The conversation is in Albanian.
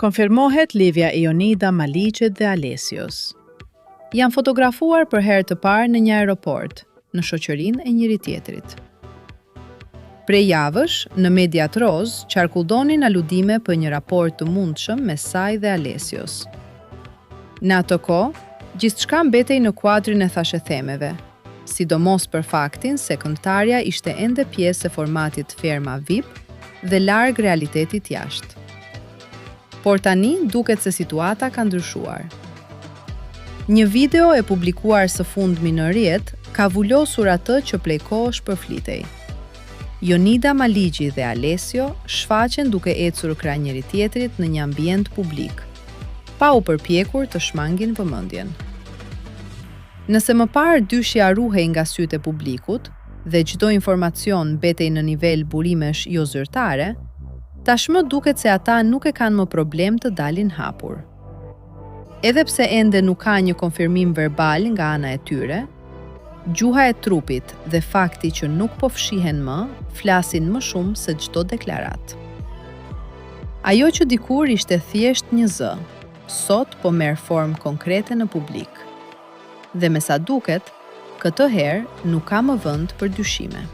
Konfirmohet lidhja e Jonida Maliqit dhe Alesios. Janë fotografuar për herë të parë në një aeroport, në shoqërinë e njëri tjetrit. Prej javësh, në mediat roz, qarkullonin aludime për një raport të mundshëm mes saj dhe Alesios. Në ato kohë, gjithçka mbetej në kuadrin e thashethemeve, sidomos për faktin se këngëtarja ishte ende pjesë e formatit ferma VIP dhe larg realitetit jashtë. Por tani duket se situata ka ndryshuar. Një video e publikuar së fundmi në rrjet ka vullosur atë që prej kohësh përflitej. Jonida Maliqi dhe Alesio shfaqen duke ecur krah njëri tjetrit në një ambient publik, pa u përpjekur të shmangin vëmendjen. Nëse më parë dyshja ruhej nga sytë e publikut dhe çdo informacion mbetej në nivel burimesh jo zyrtare, tashmë duket se ata nuk e kanë më problem të dalin hapur. Edhe pse ende nuk ka një konfirmim verbal nga ana e tyre, gjuha e trupit dhe fakti që nuk po fshihen më, flasin më shumë se çdo deklarat. Ajo që dikur ishte thjesht një zë, sot po merr formë konkrete në publik. Dhe me sa duket, këtë herë nuk ka më vend për dyshime.